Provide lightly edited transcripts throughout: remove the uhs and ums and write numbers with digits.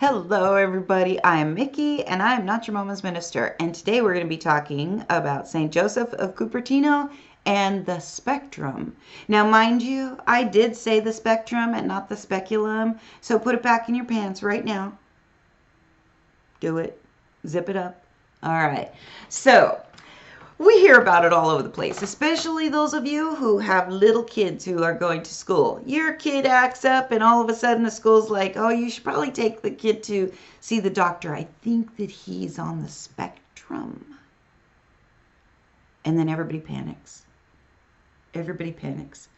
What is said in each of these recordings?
Hello, everybody. I am Mickey, and I am not your mama's minister. And today we're going to be talking about St. Joseph of Cupertino and the spectrum. Now, mind you, I did say the spectrum and not the speculum, so put it back in your pants right now. Do it. Zip it up. All right. So, we hear about it all over the place, especially those of you who have little kids who are going to school. Your kid acts up and all of a sudden the school's like, oh, you should probably take the kid to see the doctor. I think that he's on the spectrum. And then everybody panics. Everybody panics.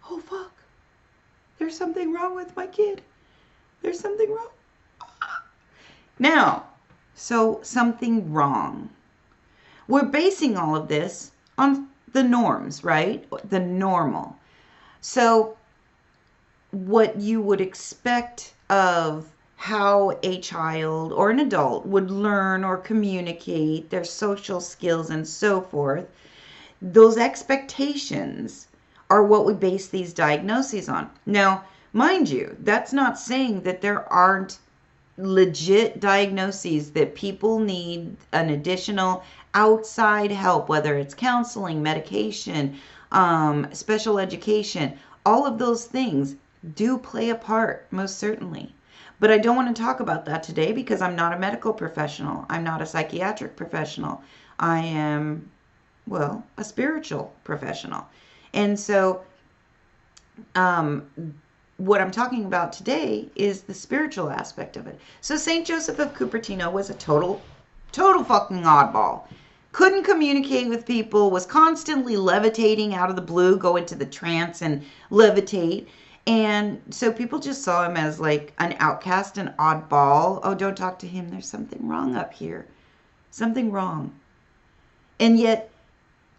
Oh, fuck. There's something wrong with my kid. There's something wrong. Now, so something wrong. We're basing all of this on the norms, right? The normal. So what you would expect of how a child or an adult would learn or communicate, their social skills and so forth, those expectations are what we base these diagnoses on. Now, mind you, that's not saying that there aren't legit diagnoses that people need an additional outside help, whether it's counseling, medication, special education. All of those things do play a part, most certainly. But I don't want to talk about that today because I'm not a medical professional. I'm not a psychiatric professional. I am, well, a spiritual professional. And so what I'm talking about today is the spiritual aspect of it. So St. Joseph of Cupertino was a total fucking oddball. Couldn't communicate with people, was constantly levitating out of the blue, go into the trance and levitate. And so people just saw him as like an outcast, an oddball. Oh, don't talk to him. There's something wrong up here. Something wrong. And yet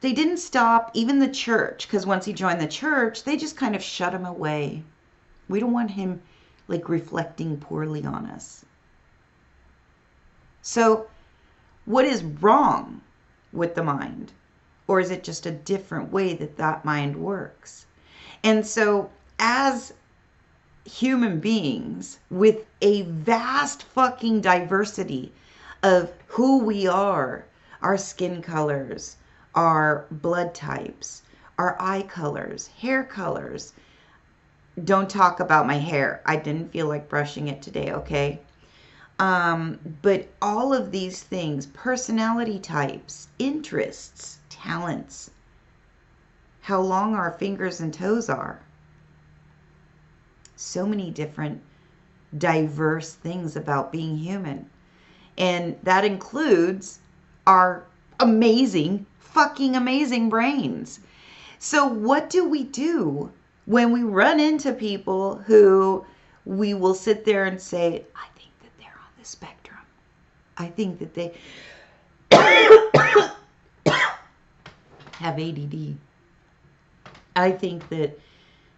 they didn't stop, even the church, because once he joined the church, they just kind of shut him away. We don't want him like reflecting poorly on us. So what is wrong with the mind? Or is it just a different way that that mind works? And so as human beings with a vast fucking diversity of who we are, our skin colors, our blood types, our eye colors, hair colors. Don't talk about my hair. I didn't feel like brushing it today, okay? But all of these things, personality types, interests, talents, how long our fingers and toes are. So many different diverse things about being human. And that includes our amazing, fucking amazing brains. So what do we do when we run into people who we will sit there and say, I think that they're on the spectrum. I think that they have ADD. I think that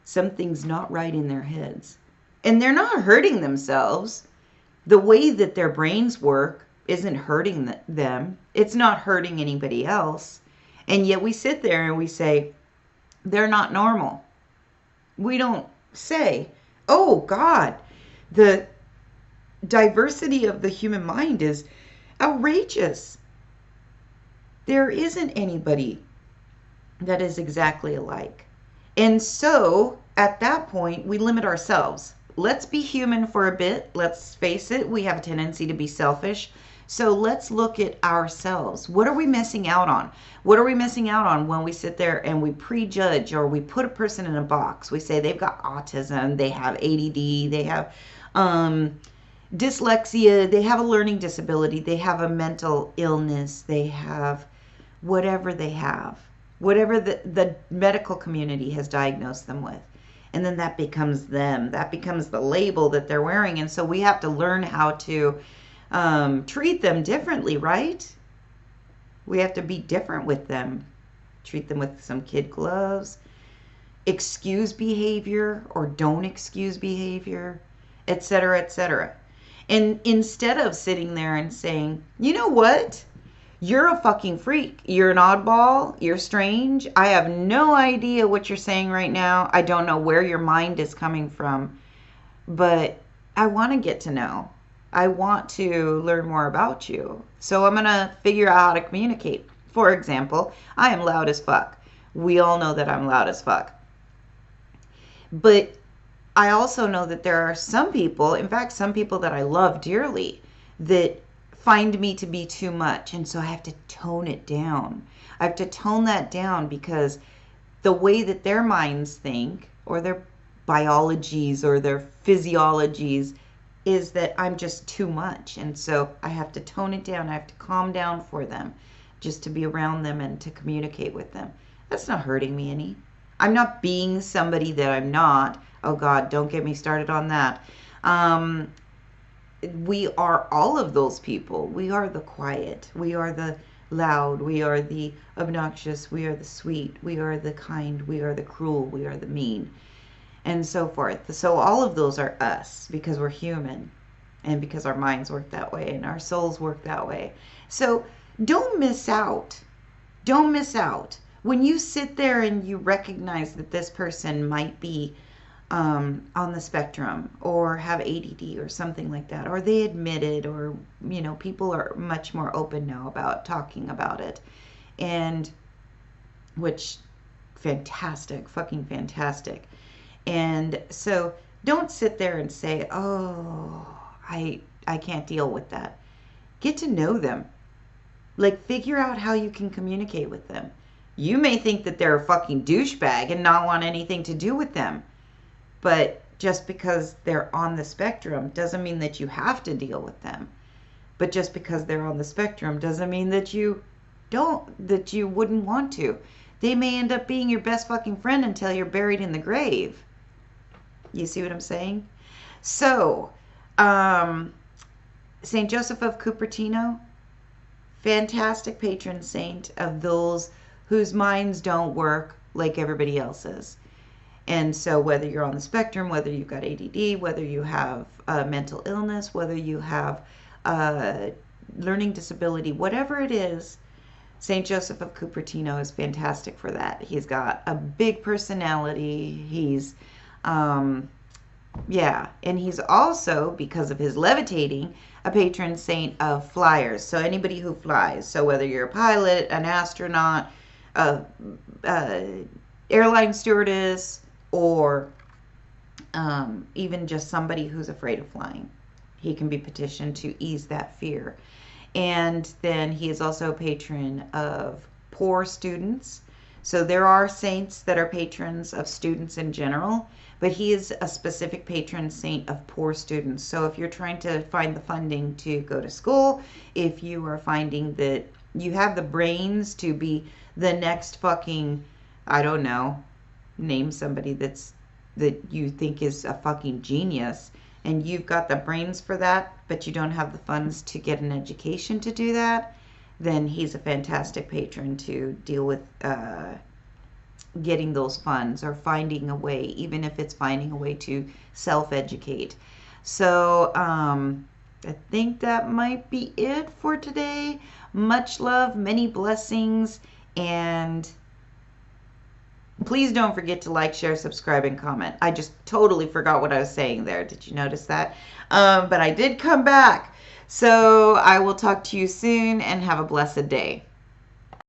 something's not right in their heads. And they're not hurting themselves. The way that their brains work isn't hurting them. It's not hurting anybody else. And yet we sit there and we say, they're not normal. We don't say, oh God, the diversity of the human mind is outrageous. There isn't anybody that is exactly alike. And so at that point, we limit ourselves. Let's be human for a bit. Let's face it, we have a tendency to be selfish. So let's look at ourselves. What are we missing out on? What are we missing out on when we sit there and we prejudge or we put a person in a box? We say they've got autism, they have ADD, they have dyslexia, they have a learning disability, they have a mental illness, they have whatever they have, whatever the medical community has diagnosed them with. And then that becomes them. That becomes the label that they're wearing. And so we have to learn how to treat them differently, right? We have to be different with them. Treat them with some kid gloves. Excuse behavior or don't excuse behavior, etc., etc. And instead of sitting there and saying, you know what? You're a fucking freak. You're an oddball. You're strange. I have no idea what you're saying right now. I don't know where your mind is coming from. But I want to get to know. I want to learn more about you. So I'm going to figure out how to communicate. For example, I am loud as fuck. We all know that I'm loud as fuck. But I also know that there are some people, in fact, some people that I love dearly, that find me to be too much. And so I have to tone it down. I have to tone that down because the way that their minds think, or their biologies, or their physiologies, is that I'm just too much. And so I have to tone it down. I have to calm down for them just to be around them and to communicate with them. That's not hurting me any. I'm not being somebody that I'm not. Oh God, don't get me started on that. We are all of those people. We are the quiet. We are the loud. We are the obnoxious. We are the sweet. We are the kind. We are the cruel. We are the mean. And so forth. So all of those are us because we're human and because our minds work that way and our souls work that way. So don't miss out. Don't miss out. When you sit there and you recognize that this person might be on the spectrum or have ADD or something like that, or they admit it, or, you know, people are much more open now about talking about it. And which, fantastic, fucking fantastic. And so don't sit there and say, oh, I can't deal with that. Get to know them. Like, figure out how you can communicate with them. You may think that they're a fucking douchebag and not want anything to do with them. But just because they're on the spectrum doesn't mean that you have to deal with them. But just because they're on the spectrum doesn't mean that you wouldn't want to. They may end up being your best fucking friend until you're buried in the grave. You see what I'm saying? So, St. Joseph of Cupertino, fantastic patron saint of those whose minds don't work like everybody else's. And so whether you're on the spectrum, whether you've got ADD, whether you have a mental illness, whether you have a learning disability, whatever it is, St. Joseph of Cupertino is fantastic for that. He's got a big personality. He's, yeah, and he's also, because of his levitating, a patron saint of flyers. So anybody who flies. So whether you're a pilot, an astronaut, airline stewardess, or even just somebody who's afraid of flying, he can be petitioned to ease that fear. And then he is also a patron of poor students. So there are saints that are patrons of students in general, but he is a specific patron saint of poor students. So if you're trying to find the funding to go to school, if you are finding that you have the brains to be the next fucking, I don't know, name somebody that you think is a fucking genius, and you've got the brains for that, but you don't have the funds to get an education to do that, then he's a fantastic patron to deal with getting those funds or finding a way, even if it's finding a way to self-educate. So I think that might be it for today. Much love, many blessings, and please don't forget to like, share, subscribe, and comment. I just totally forgot what I was saying there. Did you notice that? But I did come back. So I will talk to you soon, and have a blessed day.